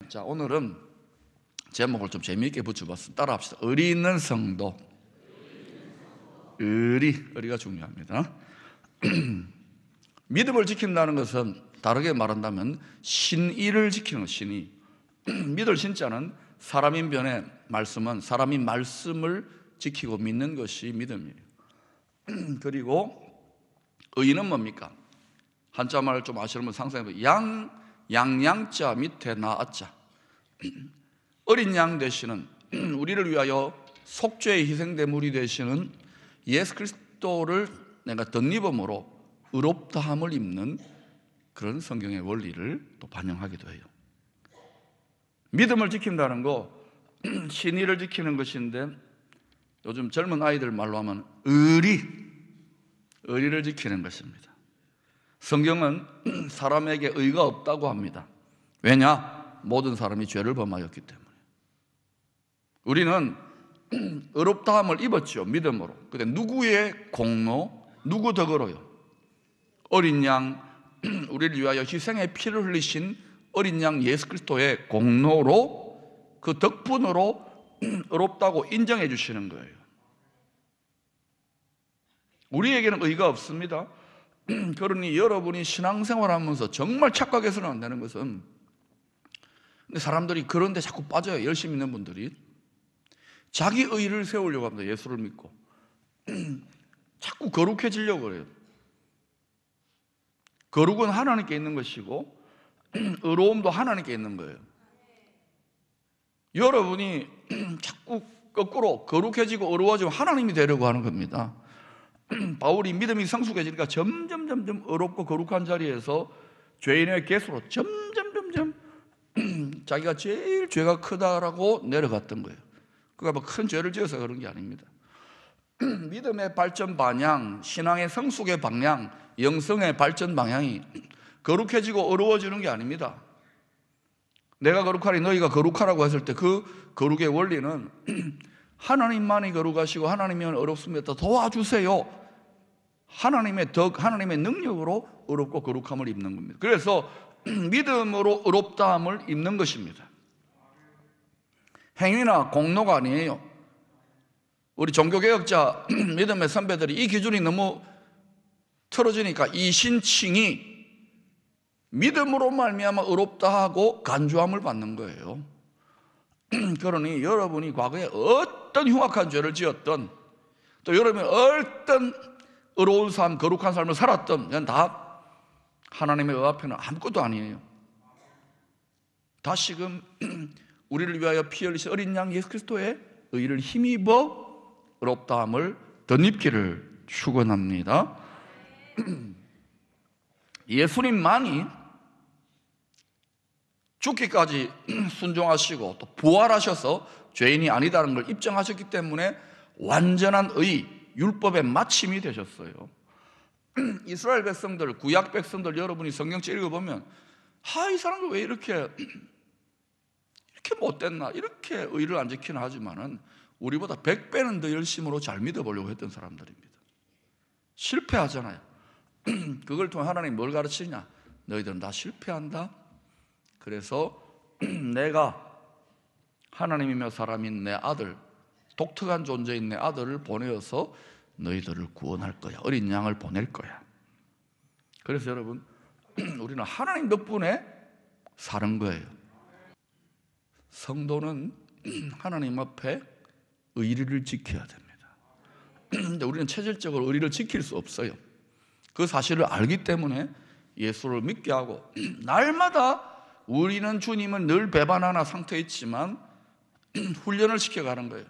자, 오늘은 제목을 좀 재미있게 붙여봤습니다. 따라합시다. 의리 있는 성도. 의리가 중요합니다. 믿음을 지킨다는 것은 다르게 말한다면 신의를 지키는 것, 신의. 믿을 신자는 사람인 변의 말씀은 사람이 말씀을 지키고 믿는 것이 믿음이에요. 그리고 의는 뭡니까? 한자말을 좀 아시는 분 상상해보세요. 양자 밑에 나아자. 어린 양 되시는, 우리를 위하여 속죄의 희생대물이 되시는 예수 그리스도를 내가 덧입음으로 의롭다함을 입는 그런 성경의 원리를 또 반영하기도 해요. 믿음을 지킨다는 거 신의를 지키는 것인데, 요즘 젊은 아이들 말로 하면 의리를 지키는 것입니다. 성경은 사람에게 의가 없다고 합니다. 왜냐? 모든 사람이 죄를 범하였기 때문에. 우리는 의롭다함을 입었죠, 믿음으로. 근데 누구의 공로? 누구 덕으로요? 어린 양, 우리를 위하여 희생의 피를 흘리신 어린 양 예수 그리스도의 공로로, 그 덕분으로 의롭다고 인정해 주시는 거예요. 우리에게는 의가 없습니다. 그러니 여러분이 신앙생활하면서 정말 착각해서는 안 되는 것은, 근데 사람들이 그런데 자꾸 빠져요. 열심히 있는 분들이 자기 의를 세우려고 합니다. 예수를 믿고 자꾸 거룩해지려고 그래요. 거룩은 하나님께 있는 것이고 의로움도 하나님께 있는 거예요. 여러분이 자꾸 거꾸로 거룩해지고 의로워지고 하나님이 되려고 하는 겁니다. 바울이 믿음이 성숙해지니까 점점 의롭고 거룩한 자리에서 죄인의 겟으로 점점 자기가 제일 죄가 크다라고 내려갔던 거예요. 그러니까 뭐 큰 죄를 지어서 그런 게 아닙니다. 믿음의 발전 방향, 신앙의 성숙의 방향, 영성의 발전 방향이 거룩해지고 어려워지는 게 아닙니다. 내가 거룩하니 너희가 거룩하라고 했을 때 그 거룩의 원리는 하나님만이 거룩하시고 하나님이면 어렵습니다. 도와주세요. 하나님의 덕, 하나님의 능력으로 어렵고 거룩함을 입는 겁니다. 그래서 믿음으로 의롭다함을 입는 것입니다. 행위나 공로가 아니에요. 우리 종교개혁자 믿음의 선배들이 이 기준이 너무 틀어지니까 이신칭이 믿음으로 말미암아 의롭다 하고 간주함을 받는 거예요. 그러니 여러분이 과거에 어떤 흉악한 죄를 지었던, 또 여러분이 어떤 의로운 삶, 거룩한 삶을 살았던, 이건 다 하나님의 의 앞에는 아무것도 아니에요. 다시금 우리를 위하여 피 흘리신 어린 양 예수 그리스도의 의를 힘입어 의롭다함을 덧입기를 축원합니다. 예수님만이 죽기까지 순종하시고 또 부활하셔서 죄인이 아니다는 걸 입증하셨기 때문에 완전한 의, 율법의 마침이 되셨어요. 이스라엘 백성들, 구약 백성들 여러분이 성경책 읽어보면 이 사람들 왜 이렇게 못됐나, 이렇게 의를 안 지키나 하지만은 우리보다 100배는 더 열심으로 잘 믿어보려고 했던 사람들입니다. 실패하잖아요. 그걸 통해 하나님이 뭘 가르치냐? 너희들은 다 실패한다. 그래서 내가 하나님이며 사람인 내 아들, 독특한 존재인 내 아들을 보내어서 너희들을 구원할 거야. 어린 양을 보낼 거야. 그래서 여러분, 우리는 하나님 덕분에 사는 거예요. 성도는 하나님 앞에 의리를 지켜야 됩니다. 근데 우리는 체질적으로 의리를 지킬 수 없어요. 그 사실을 알기 때문에 예수를 믿게 하고, 날마다 우리는 주님은 늘 배반하나 상태에 있지만 훈련을 시켜가는 거예요.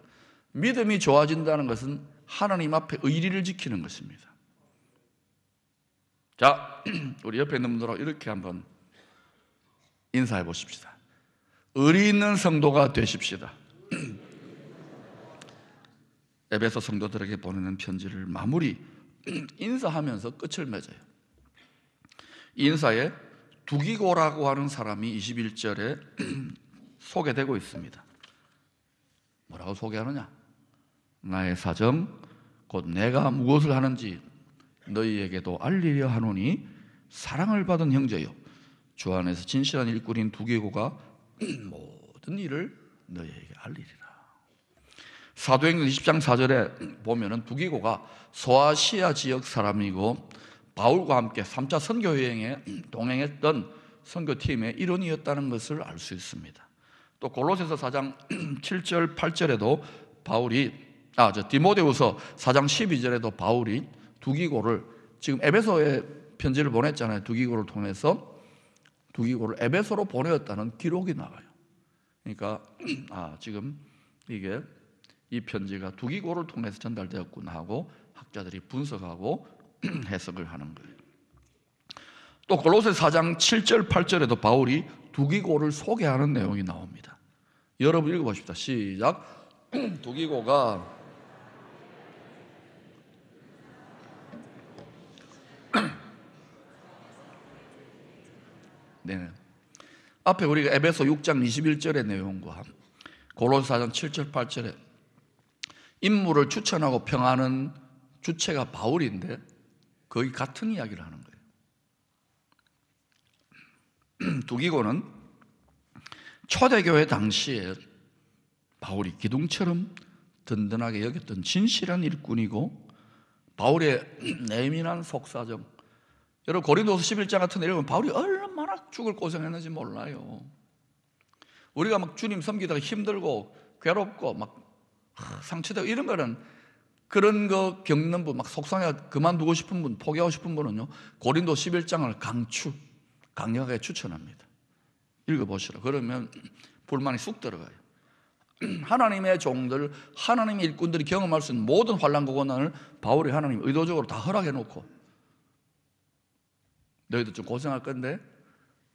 믿음이 좋아진다는 것은 하나님 앞에 의리를 지키는 것입니다. 자, 우리 옆에 있는 분들하고 이렇게 한번 인사해 보십시다. 의리 있는 성도가 되십시다. 에베소 성도들에게 보내는 편지를 마무리 인사하면서 끝을 맺어요. 이 인사에 두기고라고 하는 사람이 21절에 소개되고 있습니다. 뭐라고 소개하느냐? 나의 사정 곧 내가 무엇을 하는지 너희에게도 알리려 하노니 사랑을 받은 형제여, 주 안에서 진실한 일꾼인 두기고가 모든 일을 너희에게 알리리라. 사도행전 20장 4절에 보면은 두기고가 소아시아 지역 사람이고 바울과 함께 3차 선교 여행에 동행했던 선교팀의 일원이었다는 것을 알 수 있습니다. 또 골로새서 4장 7절 8절에도 디모데후서 4장 12절에도 바울이 두기고를, 지금 에베소에 편지를 보냈잖아요. 두기고를 통해서 두기고를 에베소로 보내었다는 기록이 나와요. 그러니까 지금 이 편지가 두기고를 통해서 전달되었구나 하고 학자들이 분석하고 해석을 하는 거예요. 또 골로새 4장 7절 8절에도 바울이 두기고를 소개하는 내용이 나옵니다. 여러분 읽어보십시다. 시작. 두기고가 네. 앞에 우리가 에베소 6장 21절의 내용과 골로새 4장 7절 8절에 인물을 추천하고 평하는 주체가 바울인데 거의 같은 이야기를 하는 거예요. 두기고는 초대교회 당시에 바울이 기둥처럼 든든하게 여겼던 진실한 일꾼이고 바울의 내민한 속사정, 여러분 고린도서 11장 같은 데 읽으면 바울이 얼마나 죽을 고생했는지 몰라요. 우리가 막 주님 섬기다가 힘들고 괴롭고 막 상처되고 이런 거는, 그런 거 겪는 분, 막 속상해 그만두고 싶은 분, 포기하고 싶은 분은요, 고린도 11장을 강력하게 추천합니다. 읽어보시라. 그러면 불만이 쑥 들어가요. 하나님의 종들, 하나님의 일꾼들이 경험할 수 있는 모든 환난과 고난을 바울이 하나님 의도적으로 다 허락해 놓고, 너희도 좀 고생할 건데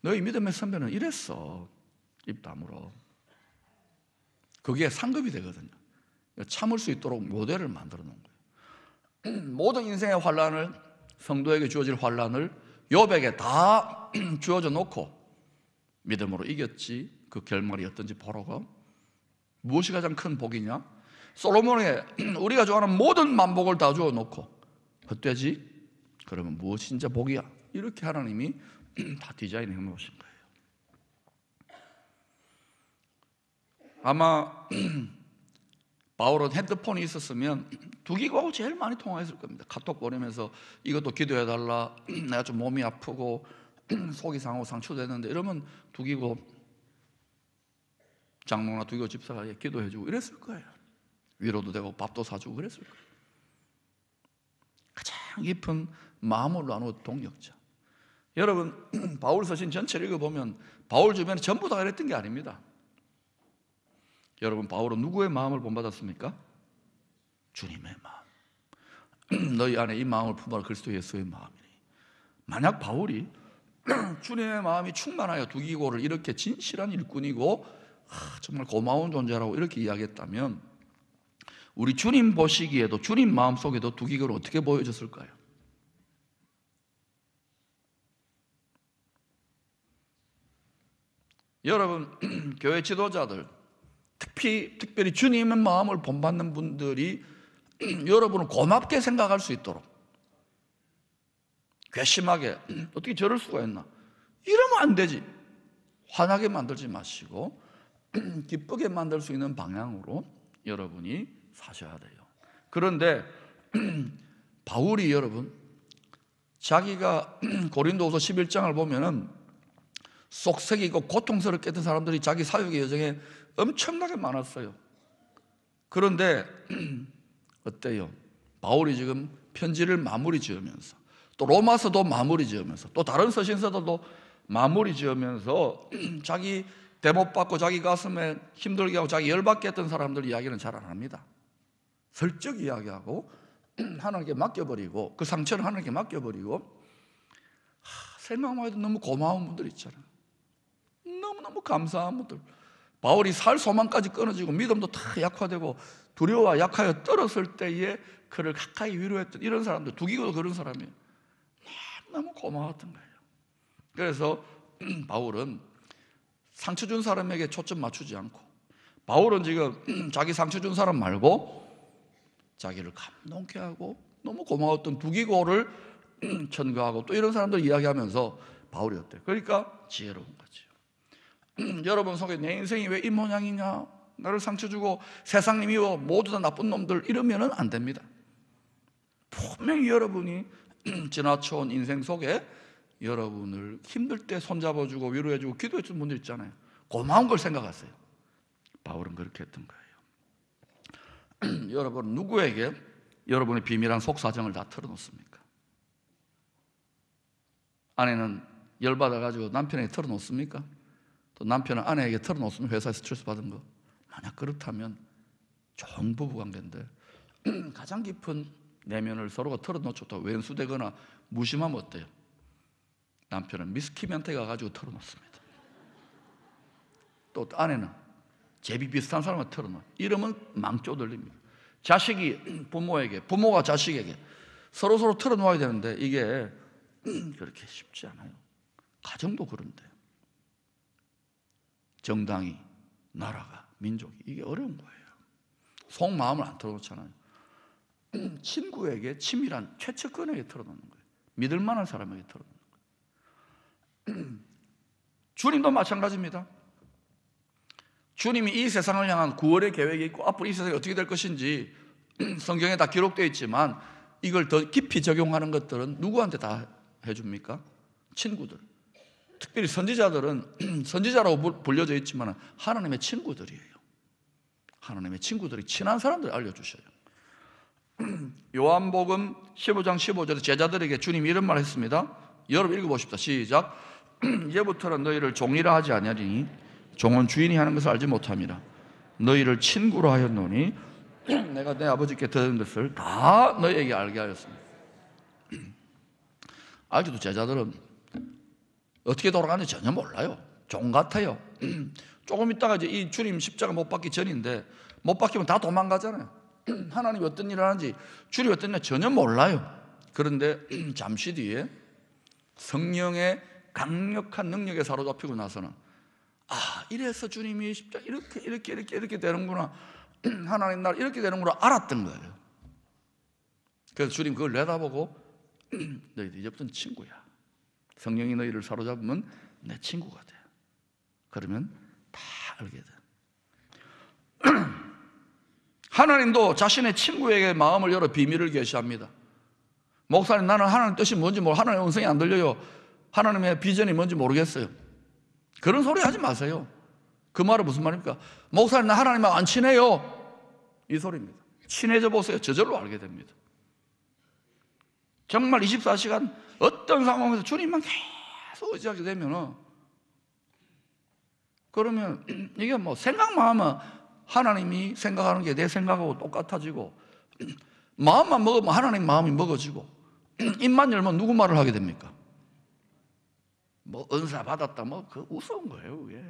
너희 믿음의 선배는 이랬어, 입 다물어. 그게 상급이 되거든요. 참을 수 있도록 모델을 만들어 놓은 거예요. 모든 인생의 환난을, 성도에게 주어질 환난을 욥에게 다 주어져 놓고 믿음으로 이겼지, 그 결말이 어떤지 보라고. 무엇이 가장 큰 복이냐? 솔로몬에게 우리가 좋아하는 모든 만복을 다 주어 놓고 헛되지? 그러면 무엇이 진짜 복이야? 이렇게 하나님이 다 디자인해 놓으신 거예요. 아마 바울은 핸드폰이 있었으면 두기고하고 제일 많이 통화했을 겁니다. 카톡 보내면서 이것도 기도해달라, 내가 좀 몸이 아프고 속이 상하고 상처됐는데, 이러면 두기고 장로나 두기고 집사가 기도해주고 이랬을 거예요. 위로도 되고 밥도 사주고 그랬을 거예요. 가장 깊은 마음을 나누는 동역자. 여러분 바울 서신 전체를 읽어보면 바울 주변에 전부 다 이랬던 게 아닙니다. 여러분 바울은 누구의 마음을 본받았습니까? 주님의 마음. 너희 안에 이 마음을 품어라, 그리스도 예수의 마음이니. 만약 바울이 주님의 마음이 충만하여 두기고를 이렇게 진실한 일꾼이고 정말 고마운 존재라고 이렇게 이야기했다면, 우리 주님 보시기에도, 주님 마음속에도 두기고를 어떻게 보여줬을까요? 여러분 교회 지도자들, 특별히 주님의 마음을 본받는 분들이 여러분을 고맙게 생각할 수 있도록, 괘씸하게 어떻게 저럴 수가 있나, 이러면 안 되지, 화나게 만들지 마시고 기쁘게 만들 수 있는 방향으로 여러분이 사셔야 돼요. 그런데 바울이, 여러분 자기가 고린도후서 11장을 보면은 속색이고 고통스럽게 했던 사람들이 자기 사역의 여정에 엄청나게 많았어요. 그런데 어때요? 바울이 지금 편지를 마무리 지으면서, 또 로마서도 마무리 지으면서, 또 다른 서신서도 마무리 지으면서 자기 대못 받고 자기 가슴에 힘들게 하고 자기 열받게 했던 사람들 이야기는 잘 안 합니다. 슬쩍 이야기하고 하나님께 맡겨버리고, 그 상처를 하나님께 맡겨버리고, 생각만 해도 너무 고마운 분들 있잖아요. 너무너무 감사한 분들. 바울이 살 소망까지 끊어지고 믿음도 다 약화되고 두려워 약하여 떨었을 때에 그를 가까이 위로했던 이런 사람들, 두기고도 그런 사람이에요. 너무 고마웠던 거예요. 그래서 바울은 상처 준 사람에게 초점 맞추지 않고, 바울은 지금 자기 상처 준 사람 말고 자기를 감동케 하고 너무 고마웠던 두기고를 천거하고 또 이런 사람들 이야기하면서 바울이 어때요? 그러니까 지혜로운 거죠. 여러분 속에 내 인생이 왜 이 모양이냐, 나를 상처 주고 세상이 미워, 모두 다 나쁜 놈들, 이러면 안 됩니다. 분명히 여러분이 지나쳐온 인생 속에 여러분을 힘들 때 손잡아주고 위로해주고 기도해준 분들 있잖아요. 고마운 걸 생각하세요. 바울은 그렇게 했던 거예요. 여러분, 누구에게 여러분의 비밀한 속사정을 다 털어놓습니까? 아내는 열받아가지고 남편에게 털어놓습니까? 또 남편은 아내에게 털어놓으면 회사에서 스트레스 받은 거. 만약 그렇다면 좋은 부부관계인데 가장 깊은 내면을 서로가 털어놓죠. 왼수되거나 무심하면 어때요? 남편은 미스키멘트 가가지고 털어놓습니다. 또 아내는 제비 비슷한 사람을 털어놓아요. 이러면 망조들립니다. 자식이 부모에게, 부모가 자식에게 서로 털어놓아야 되는데 이게 그렇게 쉽지 않아요. 가정도 그런데 정당이, 나라가, 민족이, 이게 어려운 거예요. 속마음을 안 털어놓잖아요. 친구에게 친밀한 최측근에게 털어놓는 거예요. 믿을 만한 사람에게 털어놓는 거예요. 주님도 마찬가지입니다. 주님이 이 세상을 향한 구원의 계획이 있고 앞으로 이 세상이 어떻게 될 것인지 성경에 다 기록되어 있지만 이걸 더 깊이 적용하는 것들은 누구한테 다 해줍니까? 친구들. 특별히 선지자들은 선지자라고 불려져 있지만 하나님의 친구들이에요. 하나님의 친구들이 친한 사람들 알려주셔요. 요한복음 15장 15절에 제자들에게 주님이 이런 말 했습니다. 여러분 읽어보십시다. 시작. 이제부터는 너희를 종이라 하지 아니하리니 종은 주인이 하는 것을 알지 못함이라. 너희를 친구로 하였노니 내가 내 아버지께 들은 것을 다 너희에게 알게 하였습니다. 아직도 제자들은 어떻게 돌아가는지 전혀 몰라요. 종 같아요. 조금 있다가 이제 이 주님 십자가 못 박기 전인데 못 박히면 다 도망가잖아요. 하나님이 어떤 일을 하는지 주님이 어떤 일 전혀 몰라요. 그런데 잠시 뒤에 성령의 강력한 능력에 사로잡히고 나서는 이래서 주님이 십자가 이렇게 되는구나, 하나님 날 이렇게 되는구나 알았던 거예요. 그래서 주님 그걸 내다보고 너희들 이제부터는 친구야. 성령이 너희를 사로잡으면 내 친구가 돼. 그러면 다 알게 돼. 하나님도 자신의 친구에게 마음을 열어 비밀을 계시합니다. 목사님, 나는 하나님 뜻이 뭔지 모르고 하나님의 음성이 안 들려요. 하나님의 비전이 뭔지 모르겠어요. 그런 소리 하지 마세요. 그 말은 무슨 말입니까? 목사님, 나 하나님하고 안 친해요. 이 소리입니다. 친해져 보세요. 저절로 알게 됩니다. 정말 24시간 어떤 상황에서 주님만 계속 의지하게 되면 그러면 이게 뭐 생각만 하면 하나님이 생각하는 게 내 생각하고 똑같아지고, 마음만 먹으면 하나님 마음이 먹어지고, 입만 열면 누구 말을 하게 됩니까? 뭐 은사 받았다 뭐 그 우스운 거예요. 예.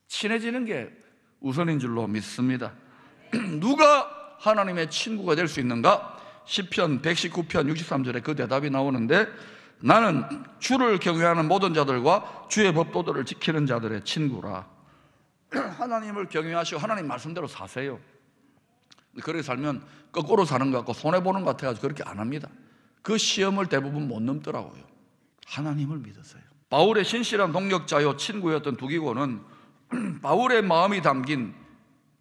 친해지는 게 우선인 줄로 믿습니다. 누가 하나님의 친구가 될 수 있는가? 시편 119편 63절에 그 대답이 나오는데, 나는 주를 경외하는 모든 자들과 주의 법도들을 지키는 자들의 친구라. 하나님을 경외하시고 하나님 말씀대로 사세요. 그렇게 살면 거꾸로 사는 것 같고 손해보는 것 같아가지고 그렇게 안 합니다. 그 시험을 대부분 못 넘더라고요. 하나님을 믿으세요. 바울의 신실한 동역자요 친구였던 두기고는 바울의 마음이 담긴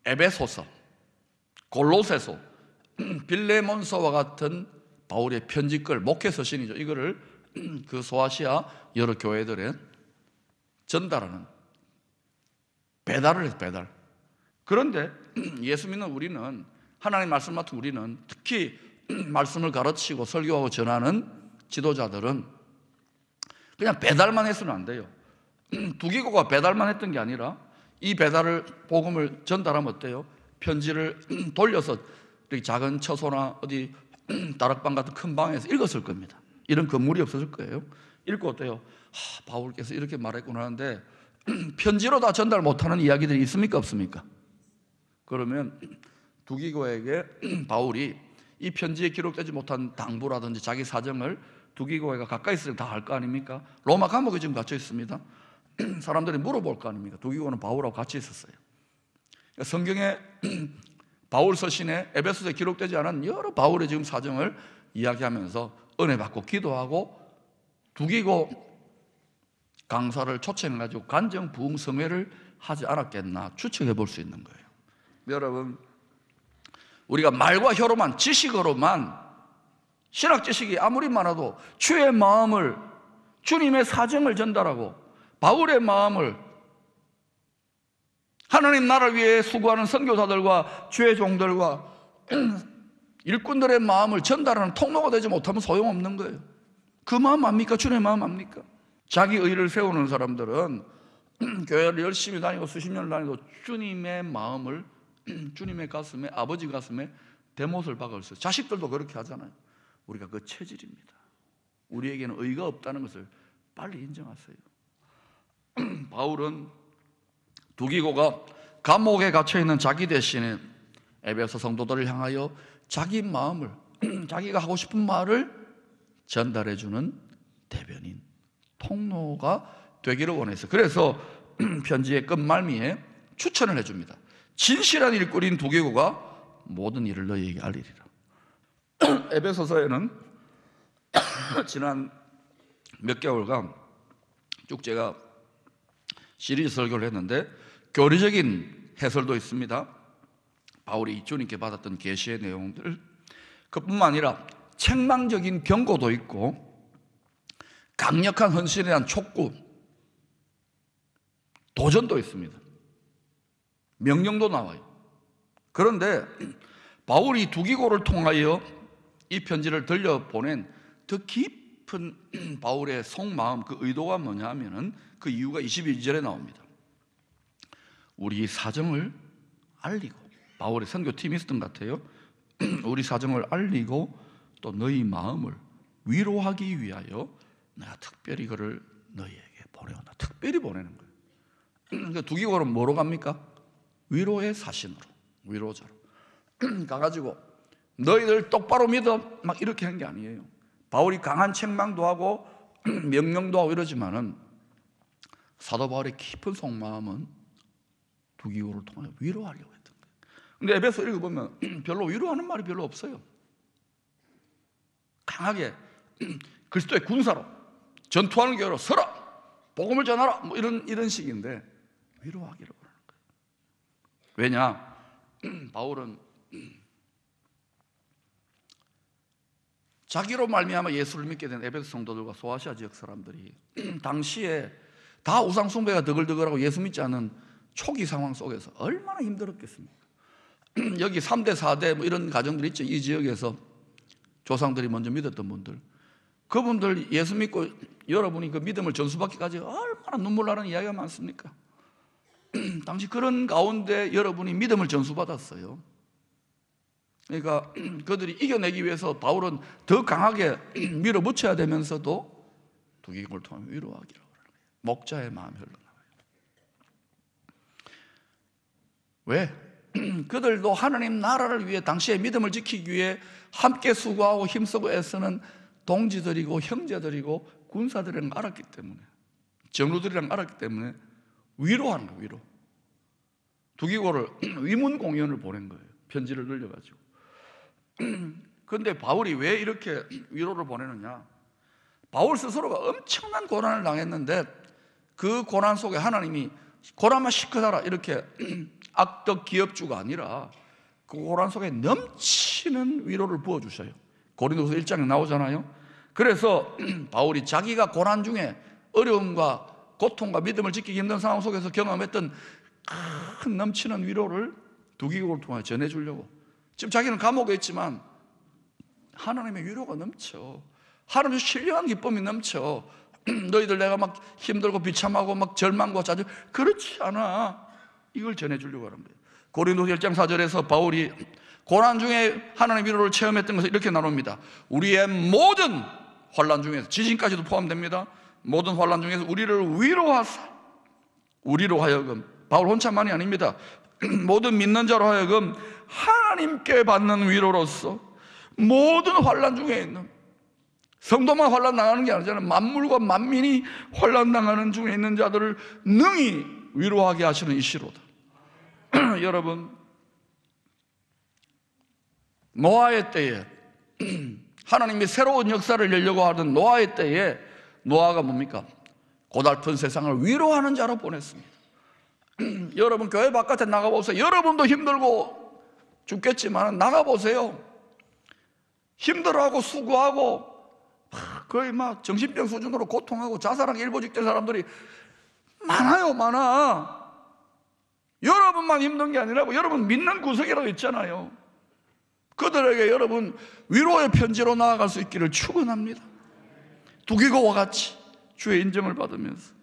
에베소서, 골로새서, 빌레몬서와 같은 바울의 편지글, 목회서신이죠. 이거를 그 소아시아 여러 교회들에 전달하는, 배달을 해서 배달. 그런데 예수 믿는 우리는, 하나님 말씀 맡은 우리는, 특히 말씀을 가르치고 설교하고 전하는 지도자들은 그냥 배달만 해서는 안 돼요. 두기고가 배달만 했던 게 아니라 이 배달을, 복음을 전달하면 어때요? 편지를 돌려서 이렇게 작은 처소나 어디 다락방 같은 큰 방에서 읽었을 겁니다. 이런 건물이 없었을 거예요. 읽고 어때요? 바울께서 이렇게 말했구나 하는데 편지로 다 전달 못하는 이야기들이 있습니까? 없습니까? 그러면 두기고에게 바울이 이 편지에 기록되지 못한 당부라든지 자기 사정을 두기고가 가까이 있으면 다 알 거 아닙니까? 로마 감옥에 지금 갇혀 있습니다. 사람들이 물어볼 거 아닙니까? 두기고는 바울하고 같이 있었어요. 성경에 바울 서신에 에베소서에 기록되지 않은 여러 바울의 지금 사정을 이야기하면서 은혜 받고 기도하고 두기고 강사를 초청해가지고 간증 부흥성회를 하지 않았겠나 추측해 볼 수 있는 거예요. 여러분, 우리가 말과 혀로만, 지식으로만, 신학 지식이 아무리 많아도 주의 마음을, 주님의 사정을 전달하고 바울의 마음을, 하나님 나라를 위해 수고하는 선교사들과 주의 종들과 일꾼들의 마음을 전달하는 통로가 되지 못하면 소용없는 거예요. 그 마음 압니까? 주님의 마음 압니까? 자기 의를 세우는 사람들은 교회를 열심히 다니고 수십 년을 다니고 주님의 마음을, 주님의 가슴에, 아버지 가슴에 대못을 박았어요. 자식들도 그렇게 하잖아요. 우리가 그 체질입니다. 우리에게는 의가 없다는 것을 빨리 인정하세요. 바울은 두기고가 감옥에 갇혀있는 자기 대신에 에베소 성도들을 향하여 자기 마음을, 자기가 하고 싶은 말을 전달해주는 대변인, 통로가 되기를 원했어요. 그래서 편지의 끝말미에 추천을 해줍니다. 진실한 일꾼인 두기고가 모든 일을 너희에게 알리리라. 에베소서에는 지난 몇 개월간 쭉 제가 시리즈 설교를 했는데 교리적인 해설도 있습니다. 바울이 주님께 받았던 계시의 내용들, 그뿐만 아니라 책망적인 경고도 있고 강력한 헌신에 대한 촉구, 도전도 있습니다. 명령도 나와요. 그런데 바울이 두기고를 통하여 이 편지를 들려보낸 더 깊은 바울의 속마음, 그 의도가 뭐냐 하면은 그 이유가 22절에 나옵니다. 우리 사정을 알리고, 바울의 선교팀이 있었던 것 같아요. 우리 사정을 알리고 또 너희 마음을 위로하기 위하여 내가 특별히 그를 너희에게 보내온다. 특별히 보내는 거예요. 그러니까 두기고는 뭐로 갑니까? 위로의 사신으로, 위로자로 가가지고 너희들 똑바로 믿어 막 이렇게 한 게 아니에요. 바울이 강한 책망도 하고 명령도 하고 이러지만은 사도 바울의 깊은 속마음은 두기고를 통해 위로하려고 했던 거예요. 근데 에베소 읽어보면 별로 위로하는 말이 별로 없어요. 강하게 그리스도의 군사로 전투하는 교회로 서라, 복음을 전하라, 뭐 이런 식인데 위로하기를 원하는 거예요. 왜냐? 바울은 자기로 말미암아 예수를 믿게 된 에베소 성도들과 소아시아 지역 사람들이 당시에 다 우상 숭배가 드글드글하고 예수 믿지 않는 초기 상황 속에서 얼마나 힘들었겠습니까? 여기 3대 4대 뭐 이런 가정들 있죠. 이 지역에서 조상들이 먼저 믿었던 분들, 그분들 예수 믿고 여러분이 그 믿음을 전수받기까지 얼마나 눈물 나는 이야기가 많습니까? 당시 그런 가운데 여러분이 믿음을 전수받았어요. 그러니까 그들이 이겨내기 위해서 바울은 더 강하게 밀어붙여야 되면서도 두기고를 통해 위로하기로 하는 거예요. 목자의 마음이 흘러나와요. 왜? 그들도 하나님 나라를 위해, 당시에 믿음을 지키기 위해 함께 수고하고 힘쓰고 애쓰는 동지들이고 형제들이고 군사들이랑 알았기 때문에, 정루들이랑 알았기 때문에 위로하는 거예요. 위로. 두기고를 위문 공연을 보낸 거예요. 편지를 늘려가지고. 그런데 바울이 왜 이렇게 위로를 보내느냐? 바울 스스로가 엄청난 고난을 당했는데 그 고난 속에 하나님이 고난만 시크하라 이렇게 악덕 기업주가 아니라 그 고난 속에 넘치는 위로를 부어주셔요. 고린도서 1장에 나오잖아요. 그래서 바울이 자기가 고난 중에 어려움과 고통과 믿음을 지키기 힘든 상황 속에서 경험했던 큰 넘치는 위로를 두기고를 통해 전해주려고. 지금 자기는 감옥에 있지만 하나님의 위로가 넘쳐. 하나님의 신령한 기쁨이 넘쳐. 너희들 내가 막 힘들고 비참하고 막 절망과 좌절, 그렇지 않아. 이걸 전해주려고 하는 거예요. 고린도서 1장 4절에서 바울이 고난 중에 하나님의 위로를 체험했던 것을 이렇게 나눕니다. 우리의 모든 환난 중에서, 지진까지도 포함됩니다. 모든 환난 중에서 우리를 위로하사, 우리로 하여금, 바울 혼자만이 아닙니다. 모든 믿는 자로 하여금 하나님께 받는 위로로서 모든 환난 중에 있는, 성도만 환난 당하는 게 아니잖아요. 만물과 만민이 환난 당하는 중에 있는 자들을 능히 위로하게 하시는 이시로다. 여러분, 노아의 때에 하나님이 새로운 역사를 열려고 하던 노아의 때에 노아가 뭡니까? 고달픈 세상을 위로하는 자로 보냈습니다. 여러분 교회 바깥에 나가보세요. 여러분도 힘들고 죽겠지만 나가보세요. 힘들어하고 수고하고 거의 막 정신병 수준으로 고통하고 자살하기 일보 직전 사람들이 많아요. 많아. 여러분만 힘든 게 아니라고 여러분 믿는 구석이라도 있잖아요. 그들에게 여러분 위로의 편지로 나아갈 수 있기를 축원합니다. 두기고와 같이 주의 인정을 받으면서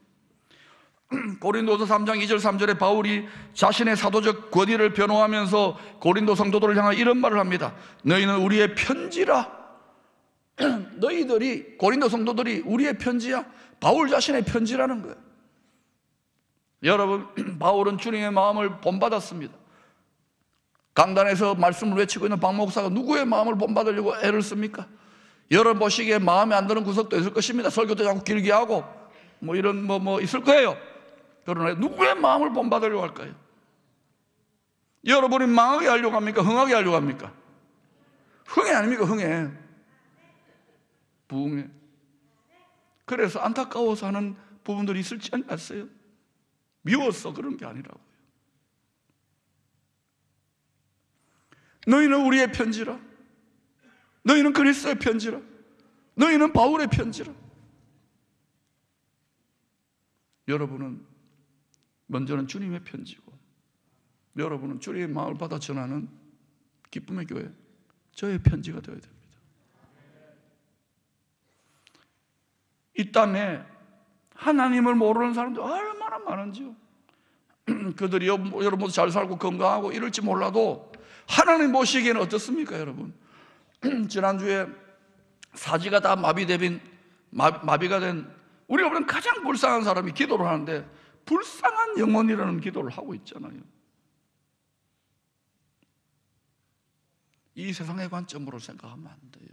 고린도서 3장 2절 3절에 바울이 자신의 사도적 권위를 변호하면서 고린도 성도들을 향하여 이런 말을 합니다. 너희는 우리의 편지라. 너희들이 고린도 성도들이 우리의 편지야. 바울 자신의 편지라는 거예요. 여러분 바울은 주님의 마음을 본받았습니다. 강단에서 말씀을 외치고 있는 박 목사가 누구의 마음을 본받으려고 애를 씁니까? 여러분 보시기에 마음에 안 드는 구석도 있을 것입니다. 설교도 자꾸 길게 하고 뭐 이런 뭐 있을 거예요. 그러나 누구의 마음을 본받으려고 할까요? 여러분이 망하게 하려고 합니까? 흥하게 하려고 합니까? 흥해 아닙니까? 흥해. 부흥해. 그래서 안타까워서 하는 부분들이 있을지 않았어요? 미워서 그런 게 아니라고요. 너희는 우리의 편지라. 너희는 그리스도의 편지라. 너희는 바울의 편지라. 여러분은 먼저는 주님의 편지고 여러분은 주님의 마음을 받아 전하는 기쁨의 교회 저의 편지가 되어야 됩니다. 이 땅에 하나님을 모르는 사람들 얼마나 많은지요. 그들이 여러분 모두 잘 살고 건강하고 이럴지 몰라도 하나님 보시기에는 어떻습니까 여러분? 지난주에 사지가 다 마비가 된 우리가 보는 가장 불쌍한 사람이 기도를 하는데 불쌍한 영혼이라는 기도를 하고 있잖아요. 이 세상의 관점으로 생각하면 안 돼요.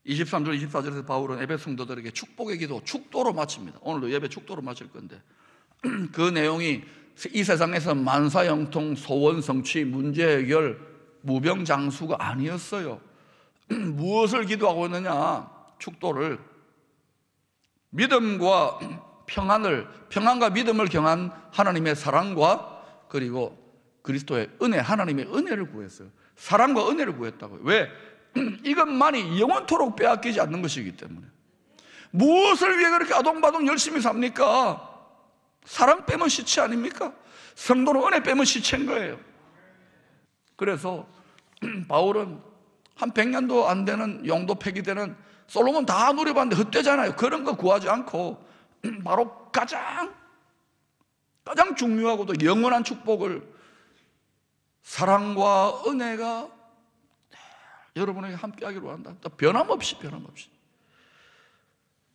(23절 24절에서) 바울은 에베소 성도들에게 축복의 기도, 축도로 마칩니다. 오늘도 예배 축도로 마칠 건데 그 내용이 이 세상에서 만사형통, 소원 성취, 문제 해결, 무병장수가 아니었어요. 무엇을 기도하고 있느냐? 축도를, 믿음과 평안과 믿음을 경한 하나님의 사랑과 그리고 그리스도의 은혜, 하나님의 은혜를 구했어요. 사랑과 은혜를 구했다고요. 왜? 이것만이 영원토록 빼앗기지 않는 것이기 때문에. 무엇을 위해 그렇게 아동바동 열심히 삽니까? 사랑 빼면 시체 아닙니까? 성도는 은혜 빼면 시체인 거예요. 그래서 바울은 한 100년도 안 되는 영도 폐기되는 솔로몬 다 누려봤는데 헛되잖아요. 그런 거 구하지 않고 바로 가장 중요하고도 영원한 축복을, 사랑과 은혜가 여러분에게 함께하기를 원한다. 변함없이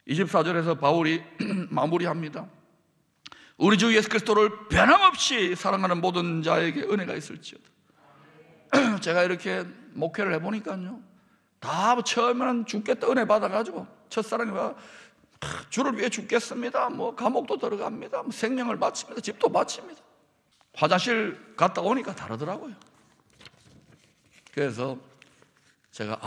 24절에서 바울이 마무리합니다. 우리 주 예수 그리스도를 변함없이 사랑하는 모든 자에게 은혜가 있을지어다. 제가 이렇게 목회를 해보니까요, 다 처음에는 죽겠다 은혜 받아가지고 첫사랑이 와 주를 위해 죽겠습니다, 뭐 감옥도 들어갑니다, 뭐 생명을 바칩니다, 집도 바칩니다. 화장실 갔다 오니까 다르더라고요. 그래서 제가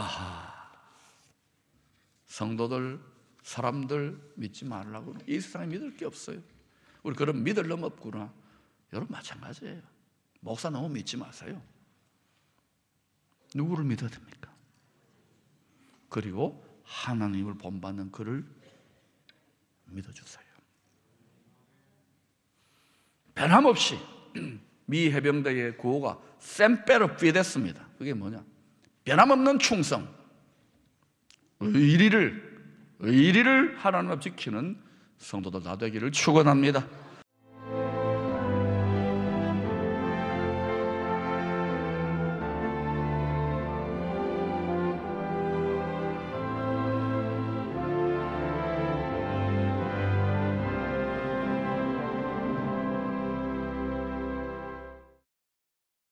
성도들, 사람들 믿지 말라고. 이 세상에 믿을 게 없어요. 우리 그럼 믿을 놈 없구나. 여러분 마찬가지예요. 목사 너무 믿지 마세요. 누구를 믿어야 됩니까? 그리고 하나님을 본받는 그를 믿어주세요. 변함없이 미 해병대의 구호가 샘페르 피데스입니다. 그게 뭐냐? 변함없는 충성, 의리를 하나님 앞 지키는 성도들 다 되기를 축원합니다.